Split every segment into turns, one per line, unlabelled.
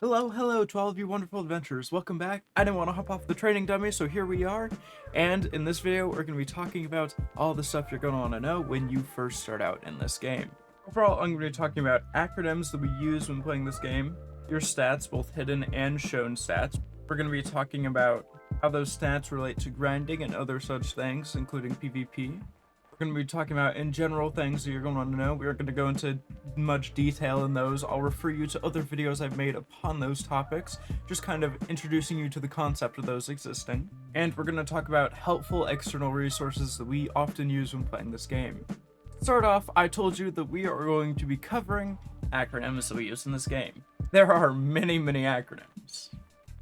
Hello to all of you wonderful adventurers. Welcome back. I didn't want to hop off the training dummy, so here we are. And in this video, we're going to be talking about all the stuff you're going to want to know when you first start out in this game. Overall, I'm going to be talking about acronyms that we use when playing this game, your stats, both hidden and shown stats. We're going to be talking about how those stats relate to grinding and other such things, including PvP. We're going to be talking about in general things that you're going to want to know. We're going to go into much detail in those. I'll refer you to other videos I've made upon those topics, just kind of introducing you to the concept of those existing. And we're going to talk about helpful external resources that we often use when playing this game. To start off, I told you that we are going to be covering acronyms that we use in this game. There are many acronyms.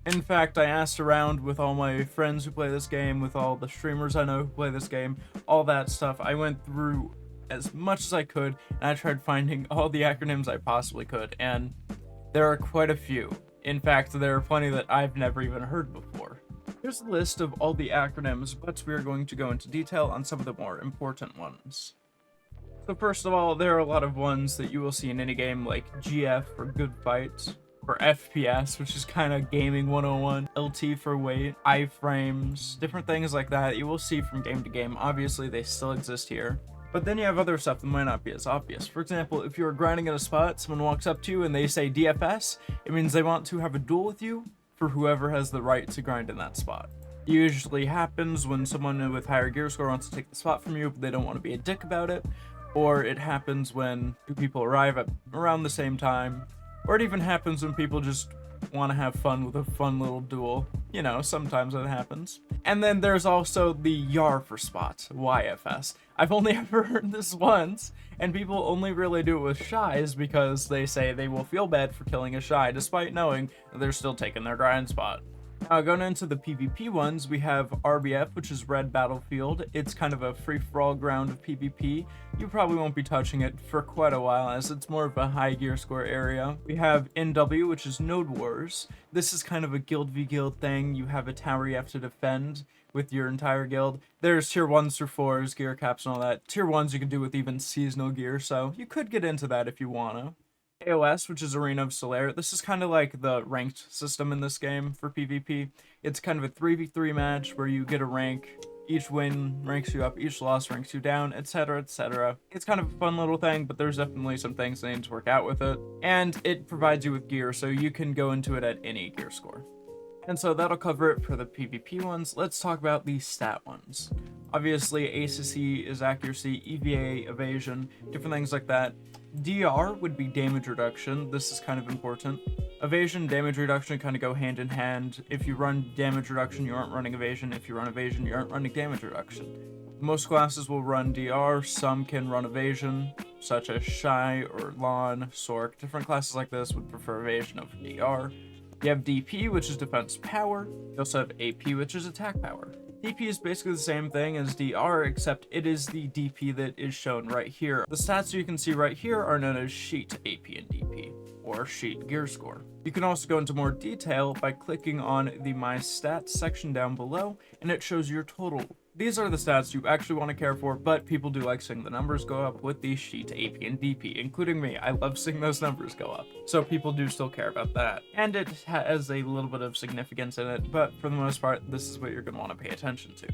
In fact, I asked around with all my friends who play this game, with all the streamers I know who play this game, all that stuff. I went through as much as I could, and I tried finding all the acronyms I possibly could, and there are quite a few. In fact, there are plenty that I've never even heard before. Here's a list of all the acronyms, but we are going to go into detail on some of the more important ones. So first of all, there are a lot of ones that you will see in any game, like GF for Good Fight, or FPS, which is kind of gaming 101, LT for weight, iframes, different things like that you will see from game to game. Obviously, they still exist here. But then you have other stuff that might not be as obvious. For example, if you're grinding at a spot, someone walks up to you and they say DFS, it means they want to have a duel with you for whoever has the right to grind in that spot. It usually happens when someone with higher gear score wants to take the spot from you, but they don't want to be a dick about it. Or it happens when two people arrive at around the same time. Or it even happens when people just want to have fun with a fun little duel. You know, sometimes it happens. And then there's also the YAR for spot, YFS. I've only ever heard this once, and people only really do it with shies because they say they will feel bad for killing a shy despite knowing that they're still taking their grind spot. Now, going into the PvP ones, we have RBF, which is Red Battlefield. It's kind of a free-for-all ground of PvP. You probably won't be touching it for quite a while, as it's more of a high gear score area. We have NW, which is Node Wars. This is kind of a guild v guild thing. You have a tower you have to defend with your entire guild. There's tier 1s through 4s, gear caps and all that. Tier 1s you can do with even seasonal gear, so you could get into that if you wanna. AOS, which is Arena of Solaire. This is kind of like the ranked system in this game for PvP. It's kind of a 3v3 match where you get a rank. Each win ranks you up, each loss ranks you down, etc, etc. It's kind of a fun little thing, but there's definitely some things that need to work out with it. And it provides you with gear, so you can go into it at any gear score. And so that'll cover it for the PvP ones. Let's talk about the stat ones. Obviously, ACC is accuracy, EVA, evasion, different things like that. DR would be damage reduction. This is kind of important. Evasion, damage reduction kind of go hand in hand. If you run damage reduction, you aren't running evasion. If you run evasion, you aren't running damage reduction. Most classes will run DR. Some can run evasion, such as Shy or Lon, Sork. Different classes like this would prefer evasion over DR. You have DP, which is defense power. You also have AP, which is attack power. DP is basically the same thing as DR, except it is the DP that is shown right here. The stats you can see right here are known as sheet AP and DP, or sheet gear score. You can also go into more detail by clicking on the My Stats section down below, and it shows your total. These are the stats you actually want to care for, but people do like seeing the numbers go up with the sheet AP and DP, including me. I love seeing those numbers go up. So people do still care about that. And it has a little bit of significance in it, but for the most part, this is what you're going to want to pay attention to.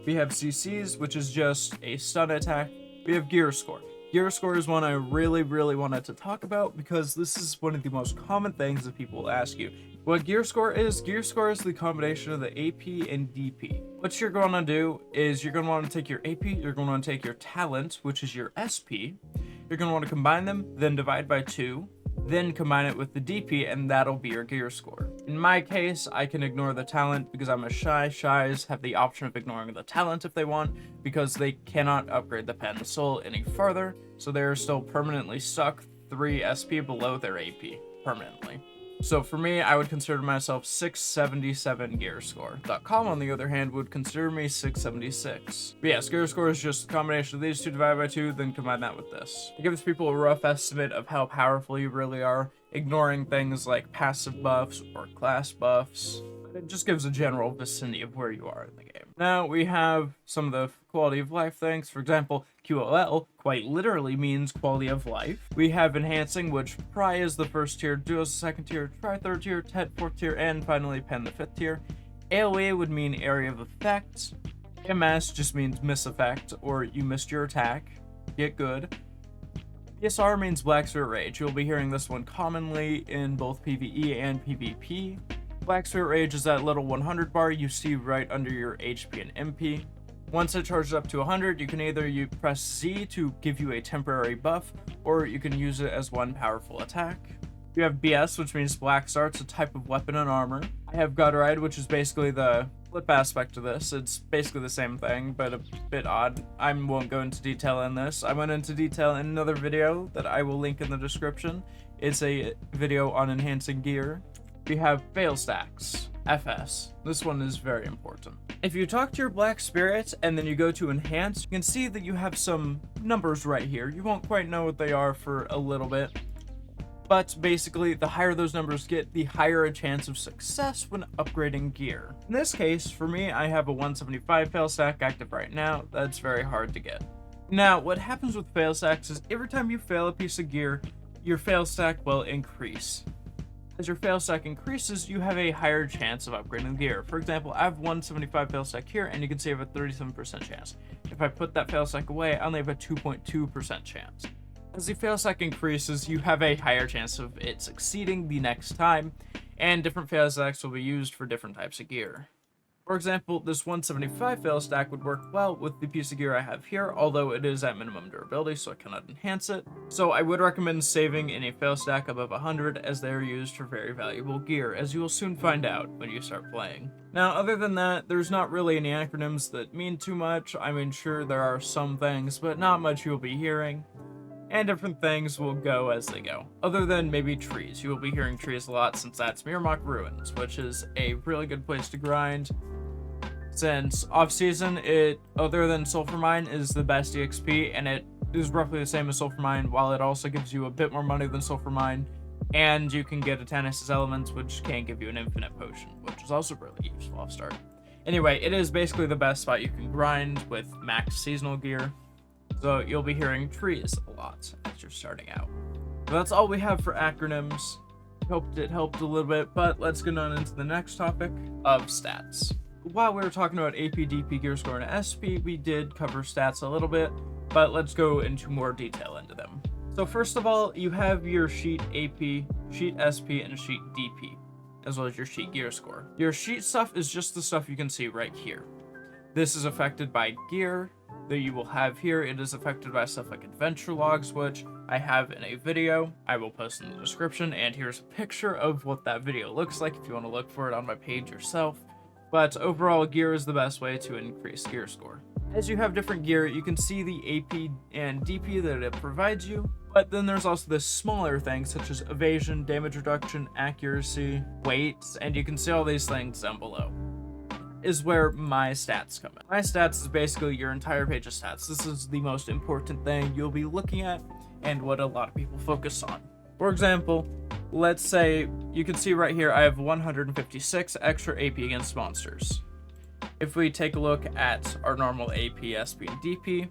We have CCs, which is just a stun attack. We have gear score. Gear score is one I really wanted to talk about because this is one of the most common things that people ask you. What gear score is the combination of the AP and DP. What you're going to do is you're going to want to take your AP, you're going to want to take your talent, which is your SP, you're going to want to combine them, then divide by 2, then combine it with the DP, and that'll be your gear score. In my case, I can ignore the talent because I'm a shy. Shies have the option of ignoring the talent if they want, because they cannot upgrade the pencil any further, so they're still permanently stuck 3 SP below their AP, permanently. So for me, I would consider myself 677 gear score. .com, on the other hand, would consider me 676. But yes, gear score is just a combination of these two divided by 2, then combine that with this. It gives people a rough estimate of how powerful you really are, ignoring things like passive buffs or class buffs. It just gives a general vicinity of where you are in the game. Now we have some of the quality of life things. For example, QOL quite literally means quality of life. We have enhancing, which Pry is the first tier, Duo is the second tier, Try third tier, Tet fourth tier, and finally Pen the fifth tier. AoE would mean area of effect. MS just means miss effect, or you missed your attack. Get good. PSR means Black Spirit Rage. You'll be hearing this one commonly in both PvE and PvP. Black Spirit Rage is that little 100 bar you see right under your HP and MP. Once it charges up to 100, you can either press Z to give you a temporary buff, or you can use it as one powerful attack. You have BS, which means Black Start's a type of weapon and armor. I have God Ride, which is basically the flip aspect of this. It's basically the same thing, but a bit odd. I won't go into detail in this. I went into detail in another video that I will link in the description. It's a video on enhancing gear. We have fail stacks, FS. This one is very important. If you talk to your Black Spirit and then you go to enhance, you can see that you have some numbers right here. You won't quite know what they are for a little bit, but basically the higher those numbers get, the higher a chance of success when upgrading gear. In this case, for me, I have a 175 fail stack active right now. That's very hard to get. Now, what happens with fail stacks is every time you fail a piece of gear, your fail stack will increase. As your fail stack increases, you have a higher chance of upgrading gear. For example, I have 175 fail stack here, and you can see I have a 37% chance. If I put that fail stack away, I only have a 2.2% chance. As the fail stack increases, you have a higher chance of it succeeding the next time, and different fail stacks will be used for different types of gear. For example, this 175 fail stack would work well with the piece of gear I have here, although it is at minimum durability, so I cannot enhance it. So I would recommend saving in a fail stack above 100, as they are used for very valuable gear, as you will soon find out when you start playing. Now, other than that, there's not really any acronyms that mean too much. I mean, sure, there are some things, but not much you'll be hearing. And different things will go as they go. Other than maybe trees. You will be hearing trees a lot, since that's Mirmok Ruins, which is a really good place to grind. Since off-season, it, other than Sulfur Mine, is the best EXP, and it is roughly the same as Sulfur Mine, while it also gives you a bit more money than Sulfur Mine, and you can get a Tannis' Elements, which can give you an infinite potion, which is also really useful off-start. Anyway, it is basically the best spot you can grind with max seasonal gear, so you'll be hearing trees a lot as you're starting out. So that's all we have for acronyms. Hoped it helped a little bit, but let's get on into the next topic of stats. While we were talking about AP, DP, Gear Score, and SP, we did cover stats a little bit, but let's go into more detail into them. So first of all, you have your sheet AP, sheet SP, and sheet DP, as well as your sheet Gear Score. Your sheet stuff is just the stuff you can see right here. This is affected by gear that you will have here. It is affected by stuff like adventure logs, which I have in a video I will post in the description, and here's a picture of what that video looks like if you want to look for it on my page yourself. But overall, gear is the best way to increase gear score. As you have different gear, you can see the AP and DP that it provides you, but then there's also this smaller things such as evasion, damage reduction, accuracy, weight, and you can see all these things down below. Is where my stats come in. My stats is basically your entire page of stats. This is the most important thing you'll be looking at and what a lot of people focus on. For example, let's say you can see right here I have 156 extra AP against monsters. If we take a look at our normal AP, SP, and DP,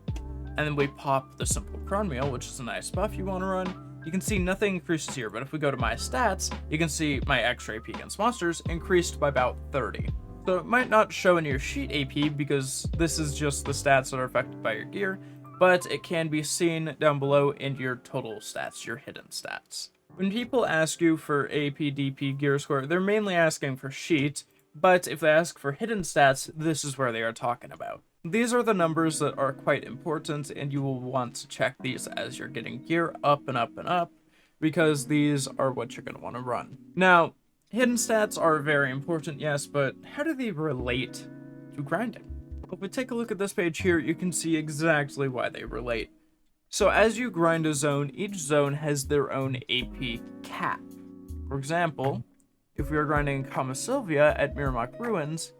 and then we pop the simple Cron Meal, which is a nice buff you want to run, you can see nothing increases here, but if we go to my stats, you can see my extra AP against monsters increased by about 30. So it might not show in your sheet AP because this is just the stats that are affected by your gear, but it can be seen down below in your total stats, your hidden stats. When people ask you for AP, DP, gear score, they're mainly asking for sheet, but if they ask for hidden stats, this is where they are talking about. These are the numbers that are quite important, and you will want to check these as you're getting gear up and up and up, because these are what you're going to want to run. Now, hidden stats are very important, yes, but how do they relate to grinding? If we take a look at this page here, you can see exactly why they relate. So as you grind a zone, each zone has their own AP cap. For example, if we are grinding Kama Sylvia at Mirmok Ruins,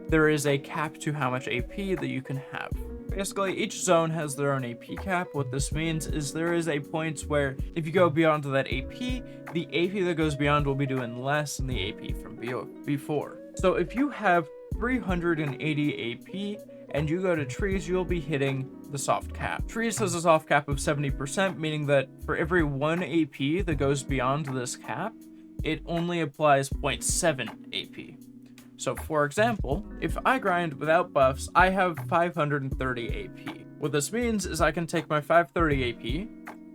there is a cap to how much AP that you can have. Basically, each zone has their own AP cap. What this means is there is a point where if you go beyond that AP, the AP that goes beyond will be doing less than the AP from before. So if you have 380 AP and you go to trees, you'll be hitting the soft cap. Trees has a soft cap of 70%, meaning that for every 1 AP that goes beyond this cap, it only applies 0.7 AP. So for example, if I grind without buffs, I have 530 AP. What this means is I can take my 530 AP,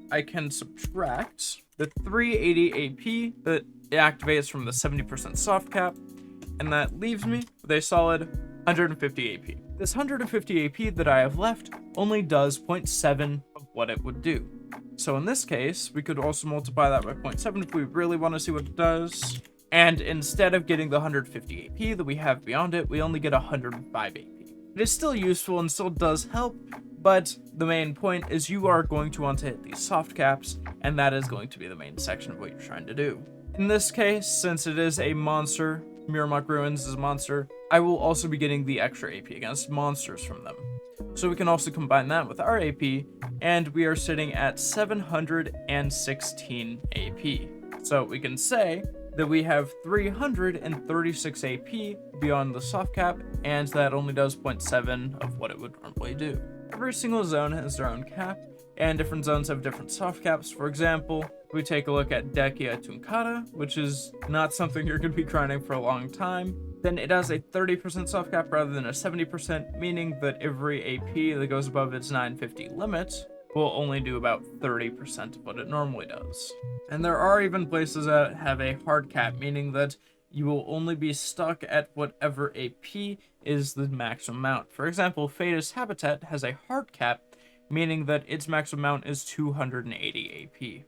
I can subtract the 380 AP that activates from the 70% soft cap, and that leaves me with a solid 150 AP. This 150 AP that I have left only does 0.7 of what it would do. So in this case, we could also multiply that by 0.7 if we really want to see what it does. And instead of getting the 150 AP that we have beyond it, we only get 105 AP. It is still useful and still does help, but the main point is you are going to want to hit these soft caps, and that is going to be the main section of what you're trying to do. In this case, since it is a monster, Mirrormuck Ruins is a monster, I will also be getting the extra AP against monsters from them. So we can also combine that with our AP, and we are sitting at 716 AP. So we can say that we have 336 AP beyond the soft cap, and that only does 0.7 of what it would normally do. Every single zone has their own cap, and different zones have different soft caps. For example, if we take a look at Dekia Tunkata, which is not something you're going to be grinding for a long time, then it has a 30% soft cap rather than a 70%, meaning that every AP that goes above its 950 limit will only do about 30% of what it normally does. And there are even places that have a hard cap, meaning that you will only be stuck at whatever AP is the maximum amount. For example, Fairies Habitat has a hard cap, meaning that its maximum amount is 280 AP.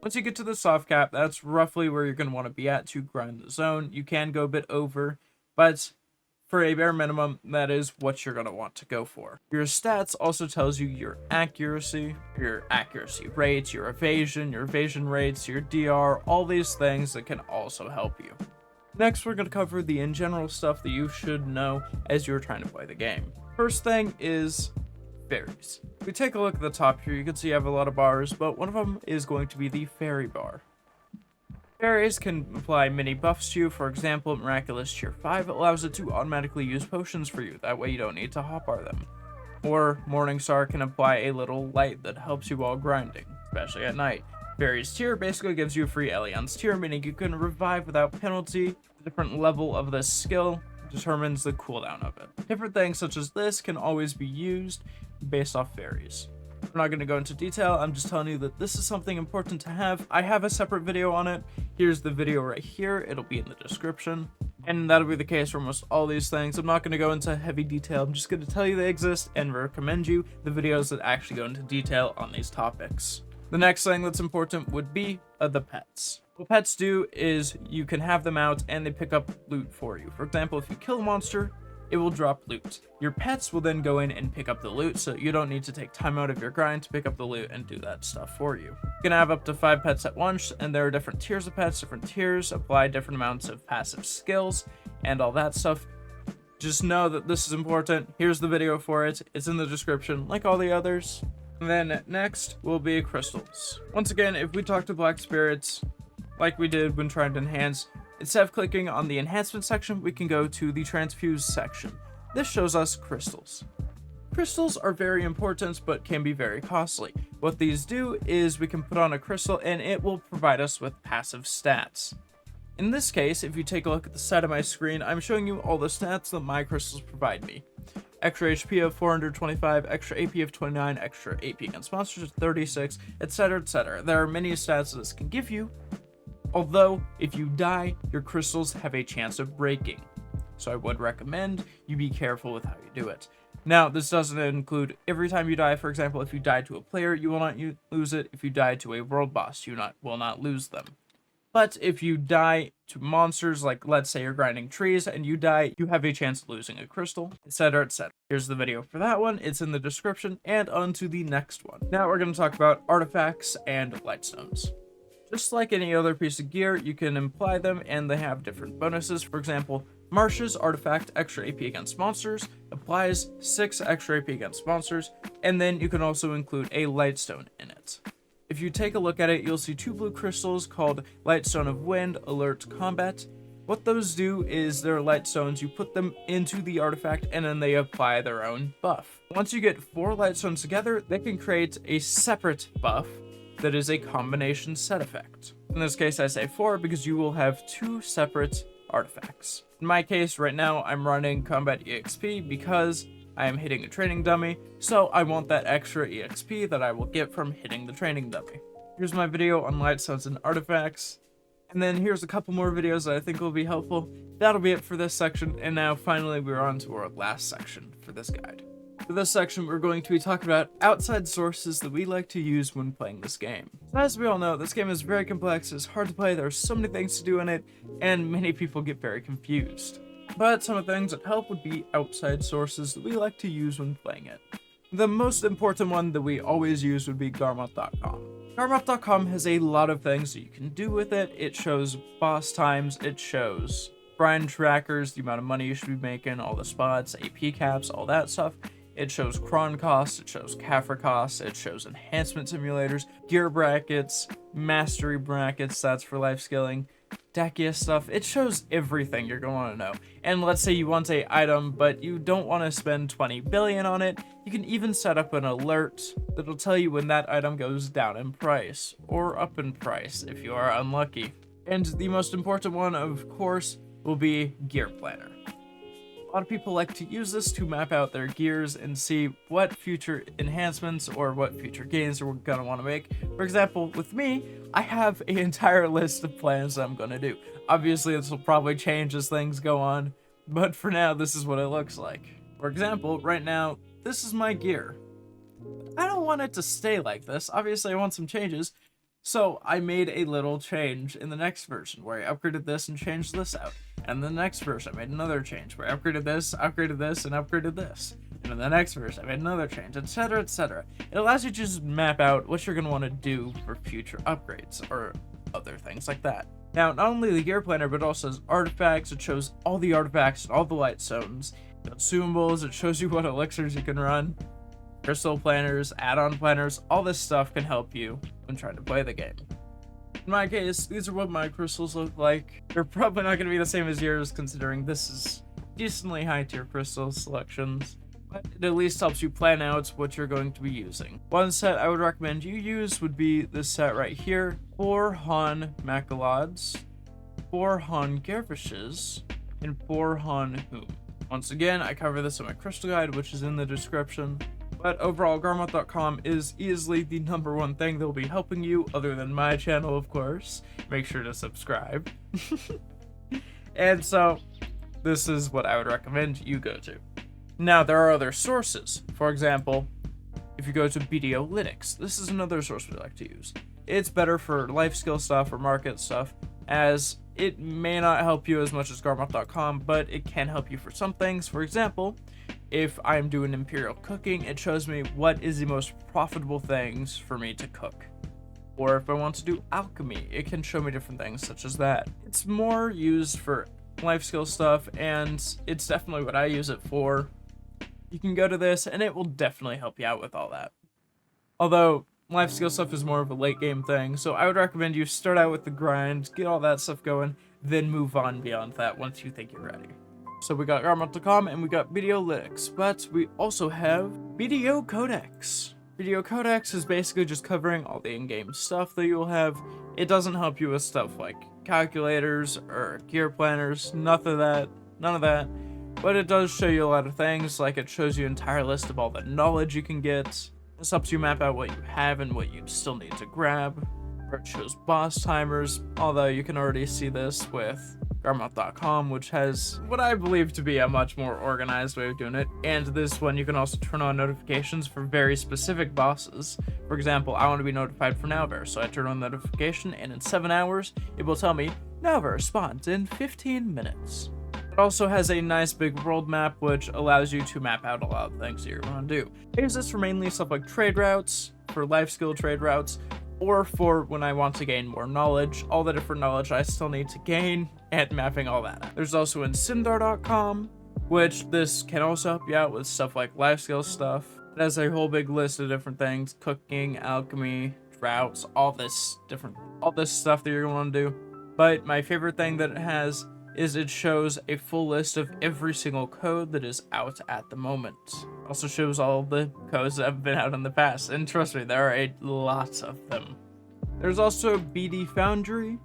Once you get to the soft cap, that's roughly where you're going to want to be at to grind the zone. You can go a bit over, but for a bare minimum, that is what you're going to want to go for. Your stats also tells you your accuracy rates, your evasion rates, your DR, all these things that can also help you. Next, we're going to cover the in general stuff that you should know as you're trying to play the game. First thing is fairies. If we take a look at the top here, you can see I have a lot of bars, but one of them is going to be the fairy bar. Fairies can apply mini buffs to you. For example, Miraculous Tier 5 allows it to automatically use potions for you. That way you don't need to hotbar them. Or Morningstar can apply a little light that helps you while grinding, especially at night. Fairies Tier basically gives you a free Alliance Tier, meaning you can revive without penalty. The different level of this skill determines the cooldown of it. Different things such as this can always be used based off fairies. I'm not going to go into detail, I'm just telling you that this is something important to have. I have a separate video on it. Here's the video right here, it'll be in the description. And that'll be the case for almost all these things. I'm not going to go into heavy detail, I'm just going to tell you they exist and recommend you the videos that actually go into detail on these topics. The next thing that's important would be the pets. What pets do is you can have them out and they pick up loot for you. For example, if you kill a monster, it will drop loot. Your pets will then go in and pick up the loot, so you don't need to take time out of your grind to pick up the loot and do that stuff for you. You can have up to 5 pets at once, and there are different tiers of pets. Different tiers apply different amounts of passive skills and all that stuff. Just know that this is important. Here's the video for it. It's in the description, like all the others. And then next will be crystals. Once again, if we talk to Black Spirits, like we did when trying to enhance, instead of clicking on the enhancement section, we can go to the transfuse section. This shows us crystals. Crystals are very important, but can be very costly. What these do is we can put on a crystal and it will provide us with passive stats. In this case, if you take a look at the side of my screen, I'm showing you all the stats that my crystals provide me. Extra HP of 425, extra AP of 29, extra AP against monsters of 36, etc, etc. There are many stats this can give you. Although, if you die, your crystals have a chance of breaking. So I would recommend you be careful with how you do it. Now, this doesn't include every time you die. For example, if you die to a player, you will not lose it. If you die to a world boss, you will not lose them. But if you die to monsters, like let's say you're grinding trees and you die, you have a chance of losing a crystal, etc, etc. Here's the video for that one. It's in the description, and on to the next one. Now we're going to talk about artifacts and lightstones. Just like any other piece of gear, you can imply them and they have different bonuses. For example, Marshes artifact extra AP against monsters, applies 6 extra AP against monsters, and then you can also include a Lightstone in it. If you take a look at it, you'll see 2 blue crystals called Lightstone of Wind, Alert, Combat. What those do is they're Lightstones, you put them into the artifact and then they apply their own buff. Once you get 4 Lightstones together, they can create a separate buff that is a combination set effect. In this case, I say 4 because you will have 2 separate artifacts. In my case, right now, I'm running Combat EXP because I am hitting a training dummy, so I want that extra EXP that I will get from hitting the training dummy. Here's my video on Lightstones and artifacts, and then here's a couple more videos that I think will be helpful. That'll be it for this section, and now finally we're on to our last section for this guide. For this section, we're going to be talking about outside sources that we like to use when playing this game. As we all know, this game is very complex, it's hard to play, there are so many things to do in it, and many people get very confused. But some of the things that help would be outside sources that we like to use when playing it. The most important one that we always use would be Garmoth.com. Garmoth.com has a lot of things that you can do with it. It shows boss times, it shows grind trackers, the amount of money you should be making, all the spots, AP caps, all that stuff. It shows cron costs, it shows Kafra costs, it shows enhancement simulators, gear brackets, mastery brackets, that's for life skilling, Dacia stuff. It shows everything you're going to want to know. And let's say you want a item, but you don't want to spend 20 billion on it, you can even set up an alert that'll tell you when that item goes down in price, or up in price if you are unlucky. And the most important one, of course, will be Gear Planner. A lot of people like to use this to map out their gears and see what future enhancements or what future gains they're gonna want to make. For example, with me, I have an entire list of plans that I'm gonna do. Obviously, this will probably change as things go on, but for now, this is what it looks like. For example, right now, this is my gear. I don't want it to stay like this. Obviously, I want some changes. So I made a little change in the next version where I upgraded this and changed this out. And the next version, I made another change where I upgraded this, and upgraded this. And in the next version, I made another change, etc, etc. It allows you to just map out what you're going to want to do for future upgrades or other things like that. Now, not only the gear planner, but it also has artifacts. It shows all the artifacts and all the Lightstones, consumables. It shows you what elixirs you can run. Crystal planners, add-on planners, all this stuff can help you when trying to play the game. In my case, these are what my crystals look like. They're probably not going to be the same as yours, considering this is decently high-tier crystal selections, but it at least helps you plan out what you're going to be using. One set I would recommend you use would be this set right here: 4 Han Macalods, 4 Han Gervishes, and 4 Han Hoom. Once again, I cover this in my crystal guide, which is in the description. But overall, Garmoth.com is easily the #1 thing that will be helping you, other than my channel, of course. Make sure to subscribe. And so, this is what I would recommend you go to. Now, there are other sources. For example, if you go to BDO Lytics, this is another source we like to use. It's better for life skill stuff or market stuff, as it may not help you as much as Garmoth.com, but it can help you for some things. For example, if I'm doing imperial cooking, it shows me what is the most profitable things for me to cook. Or if I want to do alchemy, it can show me different things such as that. It's more used for life skill stuff, and it's definitely what I use it for. You can go to this, and it will definitely help you out with all that. Although, life skill stuff is more of a late game thing, so I would recommend you start out with the grind, get all that stuff going, then move on beyond that once you think you're ready. So we got Garmoth.com and we got BDO Lytics, but we also have BDO Codex. BDO Codex is basically just covering all the in-game stuff that you'll have. It doesn't help you with stuff like calculators or gear planners, none of that. But it does show you a lot of things, like it shows you an entire list of all the knowledge you can get. This helps you map out what you have and what you still need to grab. Or it shows boss timers, although you can already see this with Garmoth.com, which has what I believe to be a much more organized way of doing it. And this one, you can also turn on notifications for very specific bosses. For example, I want to be notified for Nowver, so I turn on the notification, and in 7 hours, it will tell me, Nowver spawns in 15 minutes. It also has a nice big world map, which allows you to map out a lot of things that you're going to do. I use this for mainly stuff like trade routes, for life skill trade routes, or for when I want to gain more knowledge, all the different knowledge I still need to gain, and mapping all that out. There's also Insindar.com, which this can also help you out with stuff like life skills stuff. It has a whole big list of different things: cooking, alchemy, droughts, all this stuff that you're going to want to do. But my favorite thing that it has is it shows a full list of every single code that is out at the moment. Also shows all the codes that have been out in the past, and trust me, there are a lot of them. There's also BD Foundry,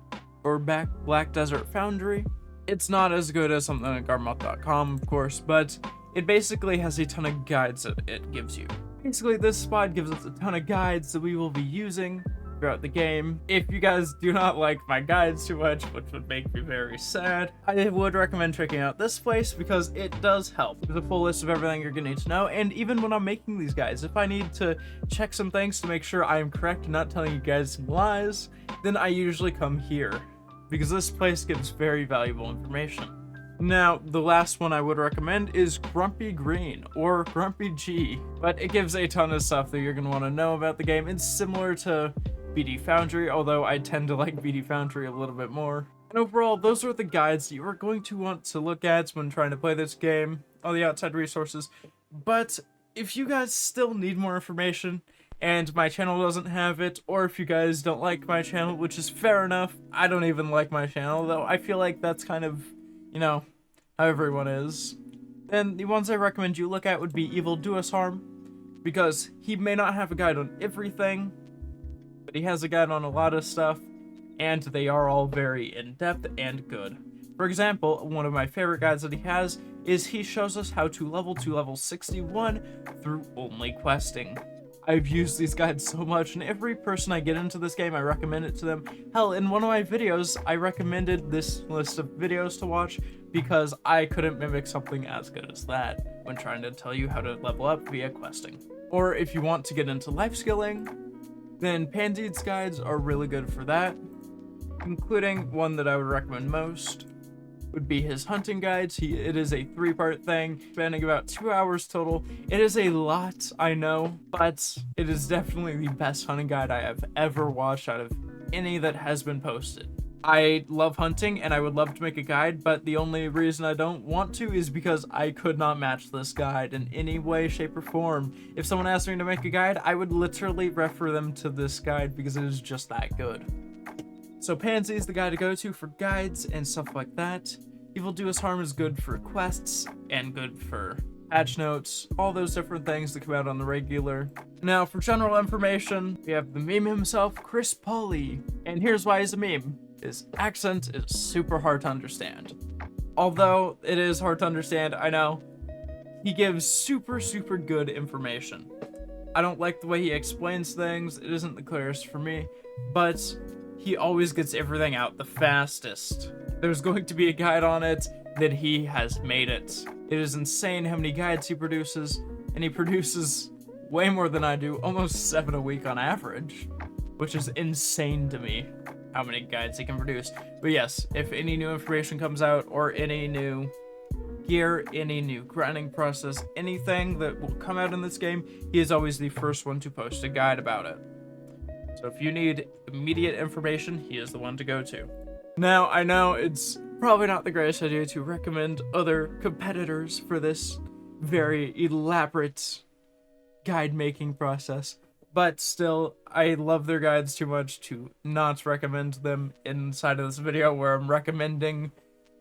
or Black Desert Foundry. It's not as good as something like Garmoth.com, of course, but it basically has a ton of guides that it gives you. Basically, this spot gives us a ton of guides that we will be using throughout the game. If you guys do not like my guides too much, which would make me very sad, I would recommend checking out this place because it does help. There's a full list of everything you're gonna need to know, and even when I'm making these guides, if I need to check some things to make sure I am correct and not telling you guys some lies, then I usually come here, because this place gives very valuable information. Now, the last one I would recommend is Grumpy Green, or Grumpy G, but it gives a ton of stuff that you're going to want to know about the game. It's similar to BD Foundry, although I tend to like BD Foundry a little bit more. And overall, those are the guides that you are going to want to look at when trying to play this game, all the outside resources. But if you guys still need more information, and my channel doesn't have it, or if you guys don't like my channel, which is fair enough, I don't even like my channel, though I feel like that's kind of, you know, how everyone is, then the ones I recommend you look at would be Evil Do Us Harm, because he may not have a guide on everything, but he has a guide on a lot of stuff, and they are all very in-depth and good. For example, one of my favorite guides that he has is he shows us how to level 61 through only questing. I've used these guides so much, and every person I get into this game, I recommend it to them. Hell, in one of my videos, I recommended this list of videos to watch because I couldn't mimic something as good as that when trying to tell you how to level up via questing. Or if you want to get into life skilling, then Panzeed's guides are really good for that, including one that I would recommend most would be his hunting guides. It is a 3-part thing, spanning about 2 hours total. It is a lot, I know, but it is definitely the best hunting guide I have ever watched out of any that has been posted. I love hunting and I would love to make a guide, but the only reason I don't want to is because I could not match this guide in any way, shape, or form. If someone asked me to make a guide, I would literally refer them to this guide because it is just that good. So Pansy is the guy to go to for guides and stuff like that. Evil Do Us Harm is good for quests and good for patch notes, all those different things that come out on the regular. Now, for general information, we have the meme himself, Chris Pauly. And here's why he's a meme. His accent is super hard to understand. Although it is hard to understand, I know, he gives super good information. I don't like the way he explains things, it isn't the clearest for me, but he always gets everything out the fastest. There's going to be a guide on it, that he has made it. It is insane how many guides he produces, and he produces way more than I do, almost 7 a week on average, which is insane to me, how many guides he can produce. But yes, if any new information comes out, or any new gear, any new grinding process, anything that will come out in this game, he is always the first one to post a guide about it. So if you need immediate information, he is the one to go to. Now, I know it's probably not the greatest idea to recommend other competitors for this very elaborate guide making process, but still, I love their guides too much to not recommend them inside of this video where I'm recommending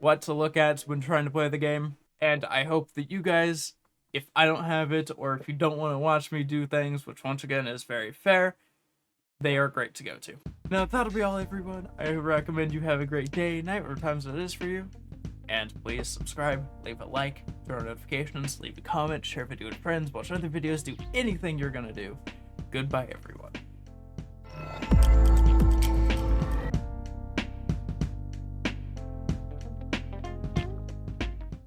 what to look at when trying to play the game. And I hope that you guys, if I don't have it, or if you don't want to watch me do things, which once again is very fair, they are great to go to. Now, that'll be all, everyone. I recommend you have a great day, night, whatever times it is for you. And please subscribe, leave a like, turn on notifications, leave a comment, share a video with friends, watch other videos, do anything you're gonna do. Goodbye, everyone.